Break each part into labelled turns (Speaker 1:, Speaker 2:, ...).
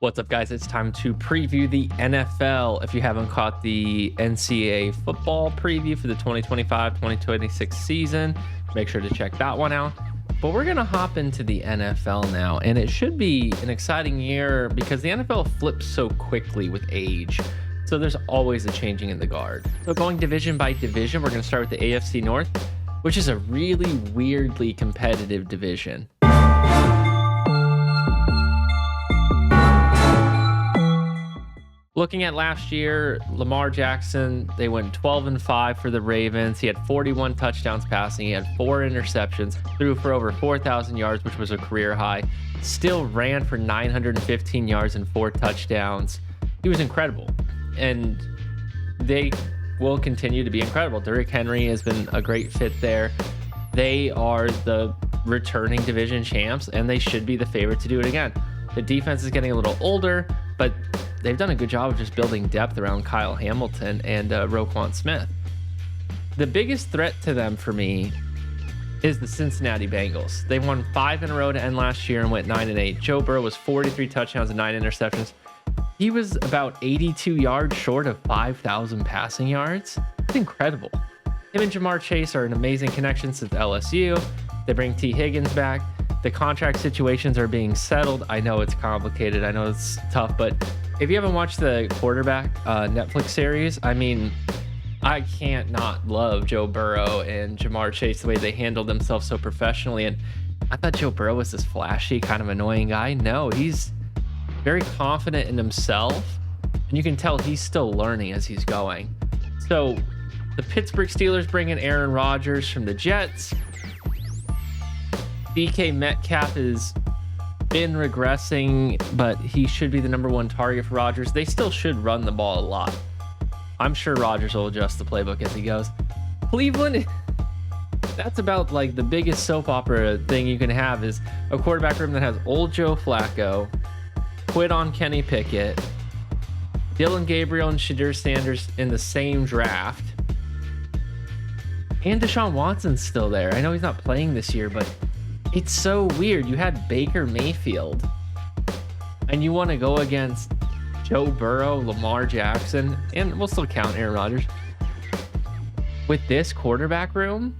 Speaker 1: What's up, guys? It's time to preview the NFL. If you haven't caught the NCAA football preview for the 2025-2026 season, make sure to check that one out. But we're going to hop into the NFL now, and it should be an exciting year because the NFL flips so quickly with age. So there's always a changing in the guard. So going division by division, we're going to start with the AFC North, which is a really weirdly competitive division. Looking at last year, Lamar Jackson, they went 12-5 for the Ravens. He had 41 touchdowns passing. He had 4 interceptions, threw for over 4,000 yards, which was a career high. Still ran for 915 yards and 4 touchdowns. He was incredible, and they will continue to be incredible. Derrick Henry has been a great fit there. They are the returning division champs, and they should be the favorite to do it again. The defense is getting a little older, but they've done a good job of just building depth around Kyle Hamilton and Roquan Smith. The biggest threat to them for me is the Cincinnati Bengals. They won 5 in a row to end last year and went 9-8. Joe Burrow was 43 touchdowns and 9 interceptions. He was about 82 yards short of 5,000 passing yards. It's incredible. Him and Jamar Chase are an amazing connection since LSU. They bring T. Higgins back. The contract situations are being settled. I know it's complicated. I know it's tough, but if you haven't watched the quarterback Netflix series, I mean, I can't not love Joe Burrow and Jamar Chase, the way they handled themselves so professionally. And I thought Joe Burrow was this flashy, kind of annoying guy. No, he's very confident in himself, and you can tell he's still learning as he's going. So the Pittsburgh Steelers bring in Aaron Rodgers from the Jets. DK Metcalf has been regressing, but he should be the number one target for Rodgers. They still should run the ball a lot. I'm sure Rodgers will adjust the playbook as he goes. Cleveland, that's about like the biggest soap opera thing you can have, is a quarterback room that has old Joe Flacco, quit on Kenny Pickett, Dylan Gabriel and Shadur Sanders in the same draft, and Deshaun Watson's still there. I know he's not playing this year, but it's so weird. You had Baker Mayfield, and you want to go against Joe Burrow, Lamar Jackson, and we'll still count Aaron Rodgers. With this quarterback room,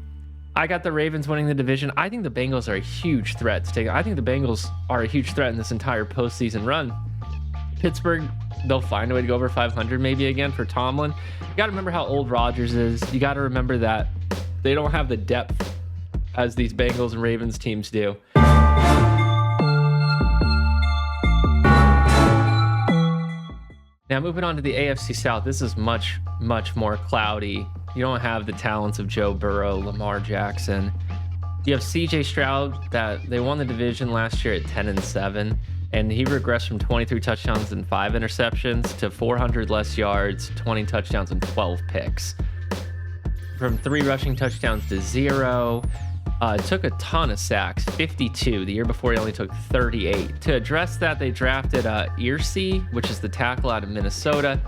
Speaker 1: I got the Ravens winning the division. I think the Bengals are a huge threat to take. I think the Bengals are a huge threat in this entire postseason run. Pittsburgh, they'll find a way to go over 500 maybe again for Tomlin. You got to remember how old Rodgers is. You got to remember that they don't have the depth as these Bengals and Ravens teams do. Now moving on to the AFC South, this is much, much more cloudy. You don't have the talents of Joe Burrow, Lamar Jackson. You have CJ Stroud, that they won the division last year at 10-7, and he regressed from 23 touchdowns and 5 interceptions to 400 less yards, 20 touchdowns and 12 picks. From 3 rushing touchdowns to 0. Took a ton of sacks, 52. The year before, he only took 38. To address that, they drafted Earsey, which is the tackle out of Minnesota.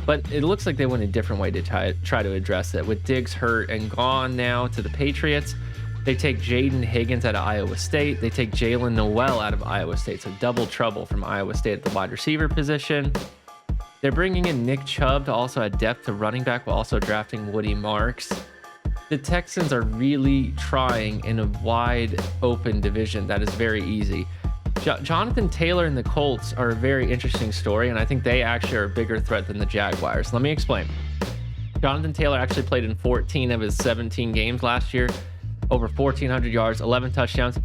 Speaker 1: But it looks like they went a different way to try to address it. With Diggs hurt and gone now to the Patriots, they take Jaden Higgins out of Iowa State. They take Jalen Noel out of Iowa State. So double trouble from Iowa State at the wide receiver position. They're bringing in Nick Chubb to also add depth to running back while also drafting Woody Marks. The Texans are really trying in a wide open division that is very easy. Jonathan Taylor and the Colts are a very interesting story, and I think they actually are a bigger threat than the Jaguars. Let me explain. Jonathan Taylor actually played in 14 of his 17 games last year, over 1,400 yards, 11 touchdowns.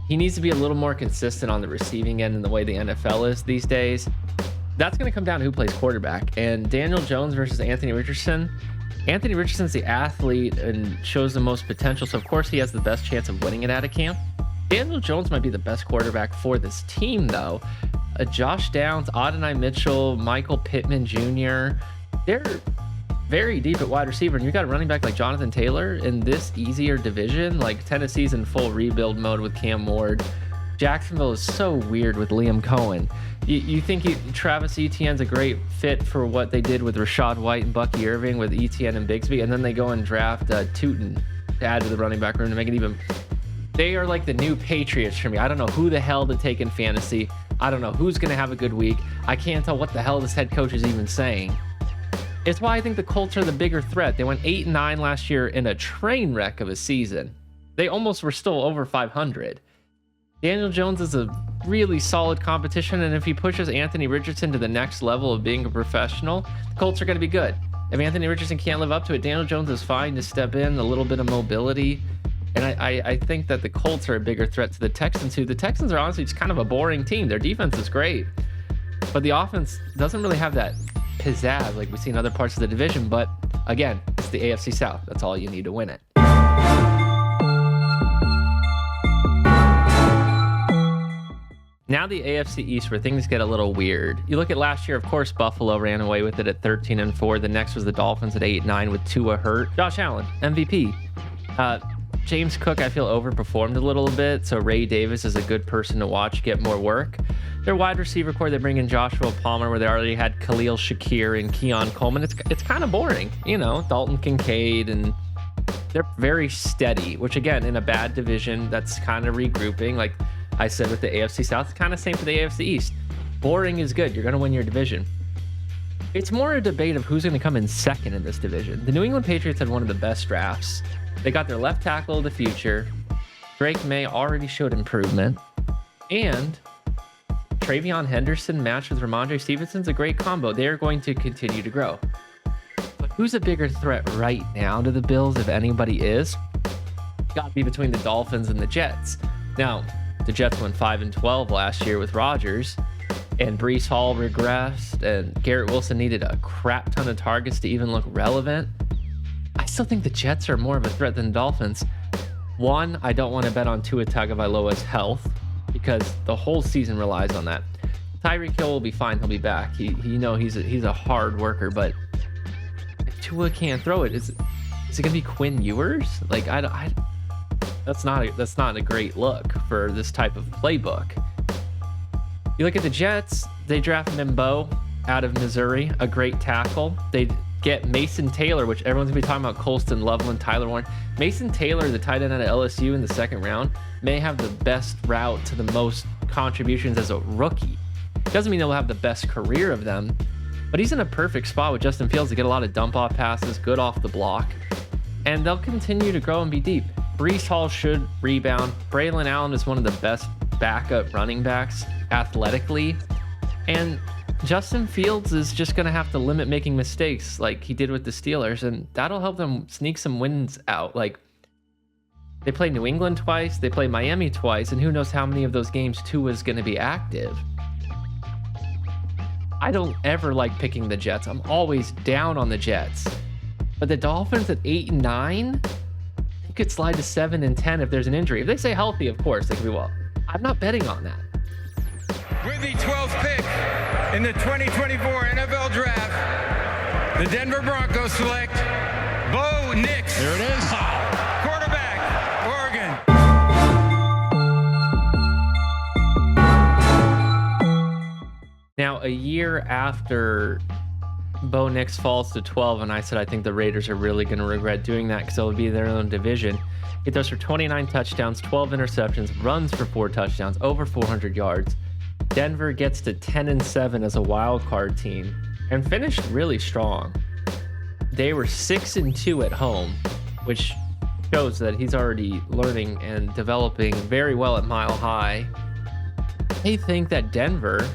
Speaker 1: He needs to be a little more consistent on the receiving end in the way the NFL is these days. That's going to come down to who plays quarterback, and Daniel Jones versus Anthony Richardson. Anthony Richardson's the athlete and shows the most potential, so of course he has the best chance of winning it out of camp. Daniel Jones might be the best quarterback for this team, though. Josh Downs, Adonai Mitchell, Michael Pittman Jr., they're very deep at wide receiver, and you got a running back like Jonathan Taylor in this easier division. Like, Tennessee's in full rebuild mode with Cam Ward. Jacksonville is so weird with Liam Cohen. You think Travis Etienne's a great fit for what they did with Rachaad White and Bucky Irving with Etienne and Bigsby, and then they go and draft Tootin to add to the running back room to make it even. They are like the new Patriots for me. I don't know who the hell to take in fantasy. I don't know who's going to have a good week. I can't tell what the hell this head coach is even saying. It's why I think the Colts are the bigger threat. They went 8-9 last year in a train wreck of a season. They almost were still over 500. Daniel Jones is a really solid competition, and if he pushes Anthony Richardson to the next level of being a professional, the Colts are going to be good. If Anthony Richardson can't live up to it, Daniel Jones is fine to step in, a little bit of mobility. And I think that the Colts are a bigger threat to the Texans, who the Texans are honestly just kind of a boring team. Their defense is great, but the offense doesn't really have that pizzazz like we see in other parts of the division. But again, it's the AFC South. That's all you need to win it. Now the AFC East, where things get a little weird. You look at last year, of course, Buffalo ran away with it at 13-4. The next was the Dolphins at 8-9 with Tua hurt. Josh Allen, MVP. James Cook, I feel, overperformed a little bit, so Ray Davis is a good person to watch get more work. Their wide receiver core, they bring in Joshua Palmer, where they already had Khalil Shakir and Keon Coleman. It's kind of boring, you know, Dalton Kincaid, and they're very steady, which again, in a bad division, that's kind of regrouping. Like I said with the AFC South, it's kind of same for the AFC East. Boring is good. You're going to win your division. It's more a debate of who's going to come in second in this division. The New England Patriots had one of the best drafts. They got their left tackle of the future. Drake May already showed improvement. And Travion Henderson matched with Ramondre Stevenson's a great combo. They are going to continue to grow. But who's a bigger threat right now to the Bills, if anybody is? Got to be between the Dolphins and the Jets. Now, the Jets went 5-12 last year with Rodgers, and Breece Hall regressed, and Garrett Wilson needed a crap ton of targets to even look relevant. I still think the Jets are more of a threat than the Dolphins. One, I don't want to bet on Tua Tagovailoa's health because the whole season relies on that. Tyreek Hill will be fine. He'll be back. He's a hard worker, but if Tua can't throw it, is it going to be Quinn Ewers? Like, that's not a great look for this type of playbook. You look at the Jets, they draft Mimbo out of Missouri, a great tackle. They get Mason Taylor, which everyone's gonna be talking about, Colston Loveland, Tyler Warren. Mason Taylor, the tight end out of LSU in the second round, may have the best route to the most contributions as a rookie. Doesn't mean he'll have the best career of them, but he's in a perfect spot with Justin Fields to get a lot of dump off passes, good off the block, and they'll continue to grow and be deep. Breece Hall should rebound. Braylon Allen is one of the best backup running backs athletically, and Justin Fields is just going to have to limit making mistakes like he did with the Steelers, and that'll help them sneak some wins out. Like, they play New England twice, they play Miami twice, and who knows how many of those games Tua is going to be active. I don't ever like picking the Jets. I'm always down on the Jets. But the Dolphins at 8-9, they could slide to 7-10 if there's an injury. If they stay healthy, of course, they could be well. I'm not betting on that.
Speaker 2: With the 12th pick in the 2024 NFL Draft, the Denver Broncos select Bo Nix.
Speaker 3: There it is.
Speaker 2: Quarterback, Oregon.
Speaker 1: Now, a year after Bo Nix falls to 12, and I said I think the Raiders are really going to regret doing that because they'll be in their own division. He throws for 29 touchdowns, 12 interceptions, runs for 4 touchdowns, over 400 yards. Denver gets to 10-7 as a wild card team and finished really strong. They were 6-2 at home, which shows that he's already learning and developing very well at Mile High. They think that Denver,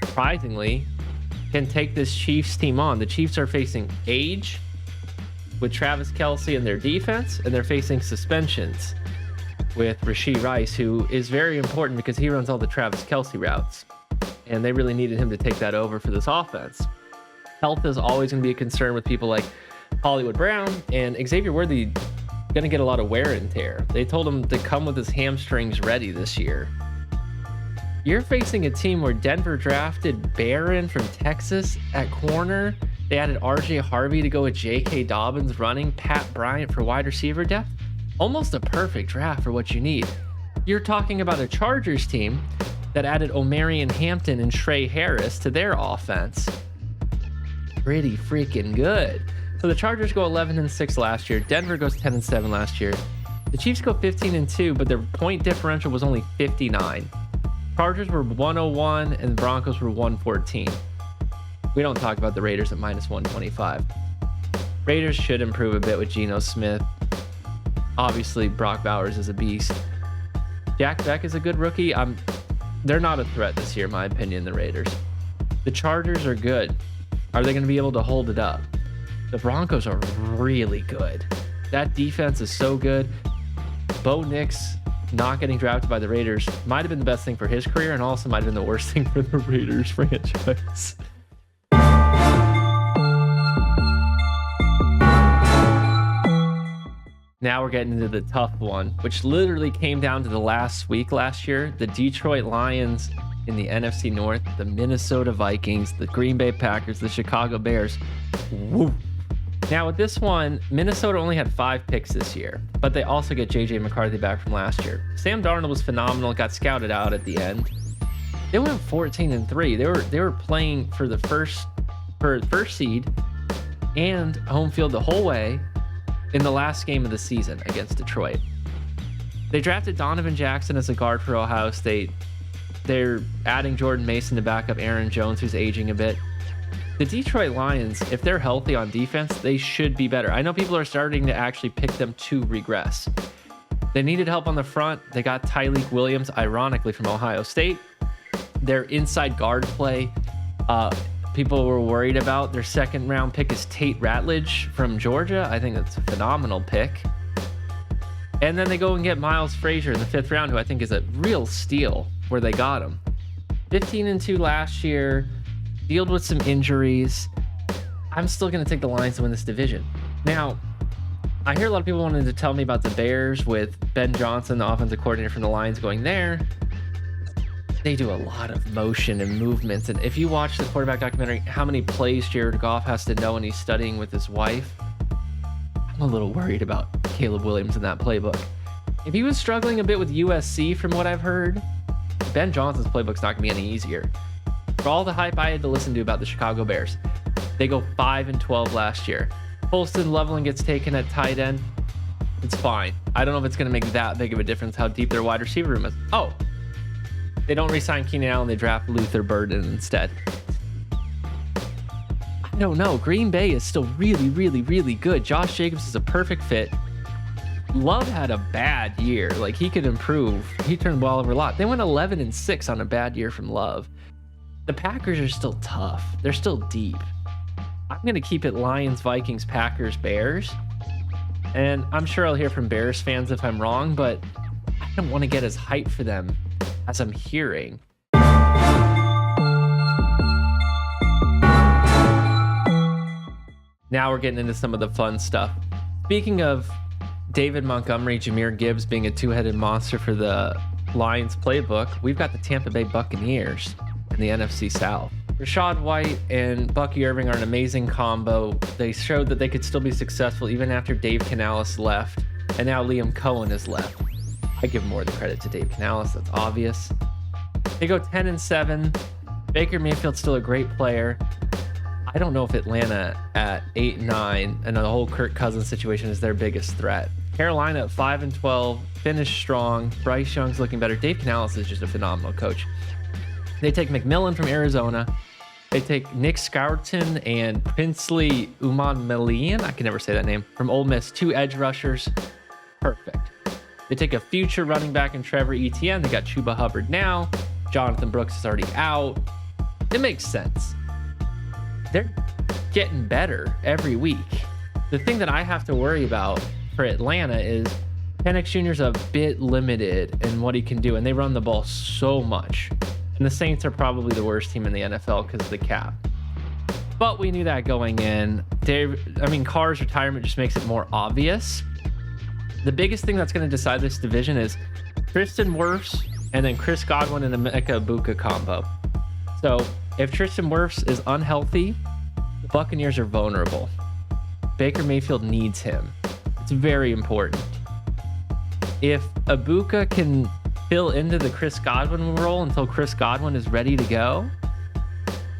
Speaker 1: surprisingly, can take this Chiefs team on. The Chiefs are facing age with Travis Kelce in their defense, and they're facing suspensions with Rashee Rice, who is very important because he runs all the Travis Kelce routes, and they really needed him to take that over for this offense. Health is always going to be a concern with people like Hollywood Brown, and Xavier Worthy going to get a lot of wear and tear. They told him to come with his hamstrings ready this year. You're facing a team where Denver drafted Barron from Texas at corner. They added RJ Harvey to go with J.K. Dobbins running, Pat Bryant for wide receiver depth. Almost a perfect draft for what you need. You're talking about a Chargers team that added Omarion Hampton and Trey Harris to their offense. Pretty freaking good. So the Chargers go 11-6 last year. Denver goes 10-7 last year. The Chiefs go 15-2, but their point differential was only 59. Chargers were 101 and the Broncos were 114. We don't talk about the Raiders at minus 125. Raiders should improve a bit with Geno Smith. Obviously, Brock Bowers is a beast. Jack Beck is a good rookie. They're not a threat this year, in my opinion, the Raiders. The Chargers are good. Are they going to be able to hold it up? The Broncos are really good. That defense is so good. Bo Nix not getting drafted by the Raiders might have been the best thing for his career and also might have been the worst thing for the Raiders franchise. Now we're getting into the tough one, which literally came down to the last week last year. The Detroit Lions in the NFC North, the Minnesota Vikings, the Green Bay Packers, the Chicago Bears. Woo. Now with this one, Minnesota only had 5 picks this year, but they also get JJ McCarthy back from last year. Sam Darnold was phenomenal, got scouted out at the end. They went 14-3. They were playing for the first seed and home field the whole way in the last game of the season against Detroit. They drafted Donovan Jackson as a guard for Ohio State. They're adding Jordan Mason to back up Aaron Jones, who's aging a bit. The Detroit Lions, if they're healthy on defense, they should be better. I know people are starting to actually pick them to regress. They needed help on the front. They got Tyleik Williams, ironically, from Ohio State. Their inside guard play, people were worried about. Their second round pick is Tate Ratledge from Georgia. I think that's a phenomenal pick. And then they go and get Miles Frazier in the 5th round, who I think is a real steal where they got him. 15-2 last year, dealt with some injuries. I'm still going to take the Lions to win this division. Now, I hear a lot of people wanting to tell me about the Bears with Ben Johnson, the offensive coordinator from the Lions, going there. They do a lot of motion and movements. And if you watch the quarterback documentary, how many plays Jared Goff has to know when he's studying with his wife, I'm a little worried about Caleb Williams in that playbook. If he was struggling a bit with USC, from what I've heard, Ben Johnson's playbook's not going to be any easier. For all the hype I had to listen to about the Chicago Bears, they go 5-12 last year. Holston Loveland gets taken at tight end. It's fine. I don't know if it's going to make that big of a difference how deep their wide receiver room is. Oh, they don't re-sign Keenan Allen. They draft Luther Burden instead. I don't know. Green Bay is still really, really, really good. Josh Jacobs is a perfect fit. Love had a bad year. Like, he could improve. He turned the ball over a lot. They went 11-6 on a bad year from Love. The Packers are still tough. They're still deep. I'm going to keep it Lions, Vikings, Packers, Bears. And I'm sure I'll hear from Bears fans if I'm wrong, but I don't want to get as hyped for them as I'm hearing. Now we're getting into some of the fun stuff. Speaking of David Montgomery, Jahmyr Gibbs being a two-headed monster for the Lions playbook, we've got the Tampa Bay Buccaneers in the NFC South. Rachaad White and Bucky Irving are an amazing combo. They showed that they could still be successful even after Dave Canales left, and now Liam Cohen is left. I give more of the credit to Dave Canales, that's obvious. They go 10-7. Baker Mayfield's still a great player. I don't know if Atlanta at 8-9 and the whole Kirk Cousins situation is their biggest threat. Carolina at 5-12, finished strong. Bryce Young's looking better. Dave Canales is just a phenomenal coach. They take McMillan from Arizona. They take Nick Scourton and Princely Umanmielen, I can never say that name, from Ole Miss. 2 edge rushers. Perfect. They take a future running back in Trevor Etienne. They got Chuba Hubbard now. Jonathan Brooks is already out. It makes sense. They're getting better every week. The thing that I have to worry about for Atlanta is Penix Jr. is a bit limited in what he can do, and they run the ball so much. And the Saints are probably the worst team in the NFL because of the cap. But we knew that going in. Carr's retirement just makes it more obvious. The biggest thing that's going to decide this division is Tristan Wirfs and then Chris Godwin and the Emeka Egbuka combo. So if Tristan Wirfs is unhealthy, the Buccaneers are vulnerable. Baker Mayfield needs him. It's very important. If Egbuka can fill into the Chris Godwin role until Chris Godwin is ready to go,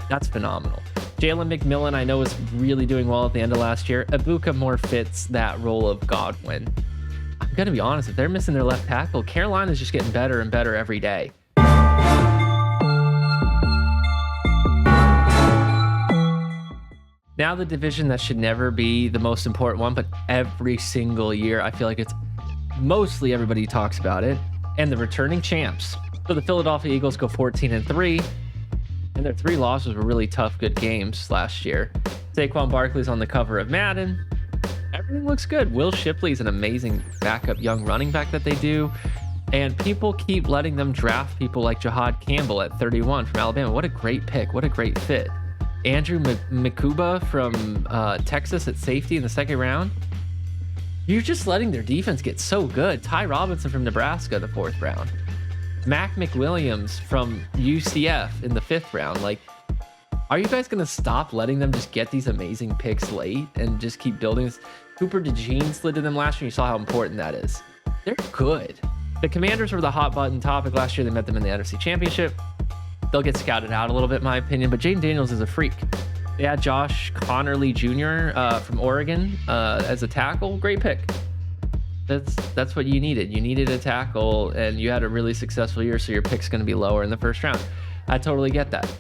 Speaker 1: that's phenomenal. Jalen McMillan, I know, is really doing well at the end of last year. Egbuka more fits that role of Godwin. I'm going to be honest, if they're missing their left tackle, Carolina's just getting better and better every day. Now the division that should never be the most important one, but every single year I feel like it's mostly everybody talks about it, and the returning champs. So the Philadelphia Eagles go 14-3, and their 3 losses were really tough, good games last year. Saquon Barkley's on the cover of Madden. Everything looks good. Will Shipley's an amazing backup young running back that they do. And people keep letting them draft people like Jahad Campbell at 31 from Alabama. What a great pick. What a great fit. Andrew Mikuba from Texas at safety in the 2nd round. You're just letting their defense get so good. Ty Robinson from Nebraska, the 4th round. Mac McWilliams from UCF in the 5th round. Like, are you guys going to stop letting them just get these amazing picks late and just keep building this? Cooper DeJean slid to them last year. You saw how important that is. They're good. The Commanders were the hot button topic last year. They met them in the NFC Championship. They'll get scouted out a little bit, in my opinion, but Jaden Daniels is a freak. They had Josh Connerly Jr. From Oregon as a tackle. Great pick. That's what you needed. You needed a tackle, and you had a really successful year, so your pick's going to be lower in the 1st round. I totally get that.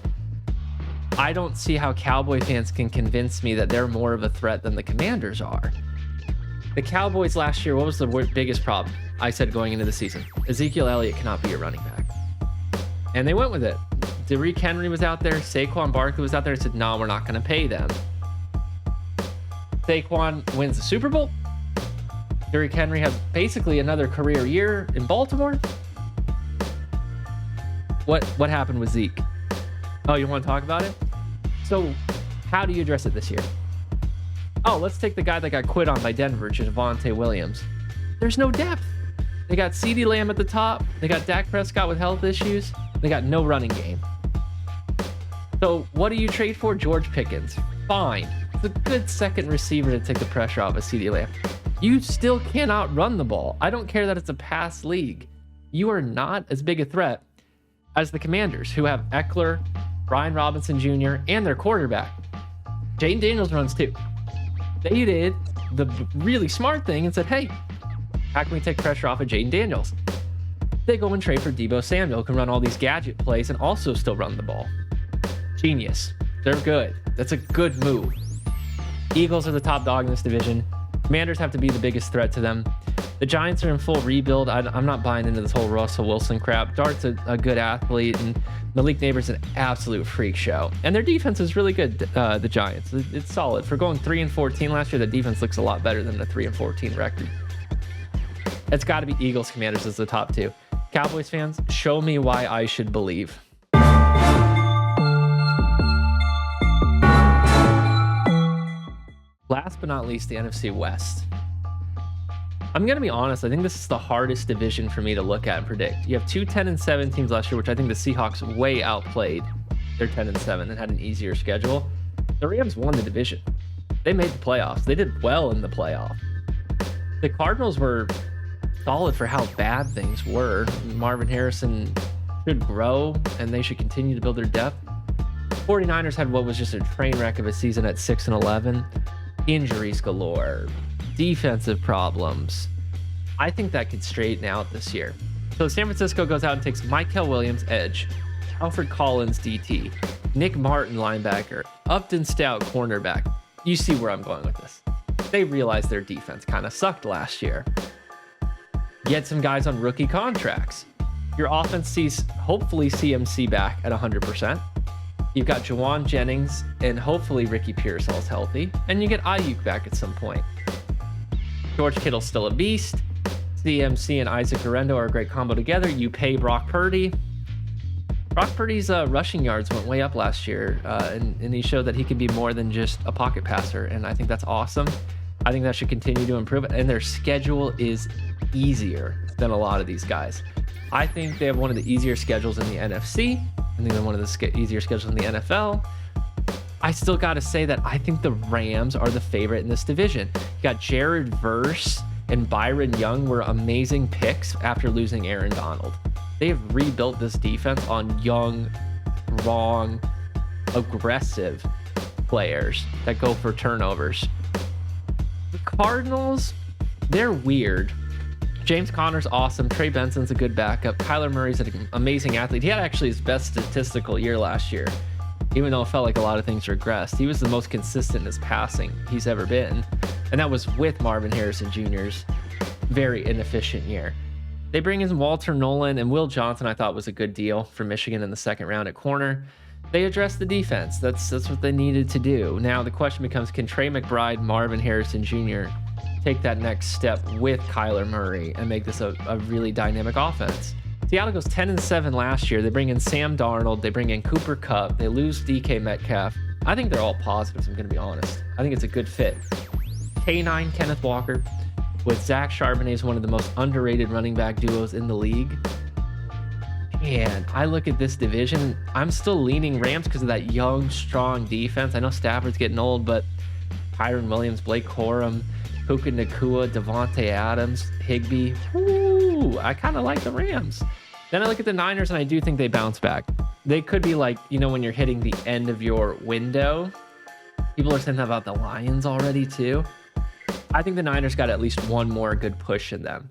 Speaker 1: I don't see how Cowboy fans can convince me that they're more of a threat than the Commanders are. The Cowboys last year, what was the biggest problem? I said going into the season, Ezekiel Elliott cannot be a running back. And they went with it. Derrick Henry was out there. Saquon Barkley was out there and said, no, we're not going to pay them. Saquon wins the Super Bowl. Derrick Henry has basically another career year in Baltimore. What happened with Zeke? Oh, you want to talk about it? So how do you address it this year? Oh, let's take the guy that got quit on by Denver, Javonte Williams. There's no depth. They got CeeDee Lamb at the top. They got Dak Prescott with health issues. They got no running game. So what do you trade for? George Pickens. Fine. It's a good 2nd receiver to take the pressure off of CeeDee Lamb. You still cannot run the ball. I don't care that it's a pass league. You are not as big a threat as the Commanders, who have Eckler, Brian Robinson Jr., and their quarterback. Jaden Daniels runs too. They did the really smart thing and said, hey, how can we take pressure off of Jaden Daniels? They go and trade for Deebo Samuel, who can run all these gadget plays and also still run the ball. Genius. They're good. That's a good move. Eagles are the top dog in this division. Commanders have to be the biggest threat to them. The Giants are in full rebuild. I'm not buying into this whole Russell Wilson crap. Dart's a good athlete, and Malik Neighbors an absolute freak show. And their defense is really good, the Giants. It's solid. For going 3-14 last year, the defense looks a lot better than the 3-14 record. It's got to be Eagles, Commanders as the top 2. Cowboys fans, show me why I should believe. Last but not least, the NFC West. I'm going to be honest, I think this is the hardest division for me to look at and predict. You have 2 10-7 teams last year, which I think the Seahawks way outplayed their 10-7 and had an easier schedule. The Rams won the division. They made the playoffs. They did well in the playoff. The Cardinals were solid for how bad things were. Marvin Harrison should grow, and they should continue to build their depth. 49ers had what was just a train wreck of a season at 6-11. Injuries galore. Defensive problems. I think that could straighten out this year. So San Francisco goes out and takes Mykel Williams, edge, Alfred Collins, DT, Nick Martin, linebacker, Upton Stout, cornerback. You see where I'm going with this. They realized their defense kind of sucked last year. Get some guys on rookie contracts. Your offense sees hopefully CMC back at 100%. You've got Jawan Jennings and hopefully Ricky Pearsall's healthy. And you get Ayuk back at some point. George Kittle's still a beast. CMC and Isaac Guerrero are a great combo together. You pay Brock Purdy. Brock Purdy's rushing yards went way up last year, and he showed that he can be more than just a pocket passer, and I think that's awesome. I think that should continue to improve, and their schedule is easier than a lot of these guys. I think they have one of the easier schedules in the NFC. I think they have one of the easier schedules in the NFL. I still got to say that I think the Rams are the favorite in this division. You got Jared Verse and Byron Young were amazing picks after losing Aaron Donald. They have rebuilt this defense on young, strong, aggressive players that go for turnovers. The Cardinals, they're weird. James Conner's awesome. Trey Benson's a good backup. Kyler Murray's an amazing athlete. He had actually his best statistical year last year. He even though it felt like a lot of things regressed. He was the most consistent in his passing he's ever been. And that was with Marvin Harrison Jr.'s very inefficient year. They bring in Walter Nolan and Will Johnson. I thought was a good deal for Michigan in the second round at corner. They addressed the defense. That's what they needed to do. Now the question becomes, can Trey McBride, Marvin Harrison Jr. take that next step with Kyler Murray and make this a really dynamic offense? Seattle goes 10-7 last year. They bring in Sam Darnold. They bring in Cooper Kupp. They lose DK Metcalf. I think they're all positives, I'm going to be honest. I think it's a good fit. K9 Kenneth Walker with Zach Charbonnet is one of the most underrated running back duos in the league. And I look at this division, I'm still leaning Rams because of that young, strong defense. I know Stafford's getting old, but Kyron Williams, Blake Corum, Puka Nacua, Devontae Adams, Higbee. Ooh, I kind of like the Rams. Then I look at the Niners, and I do think they bounce back. They could be like, when you're hitting the end of your window. People are saying that about the Lions already, too. I think the Niners got at least one more good push in them.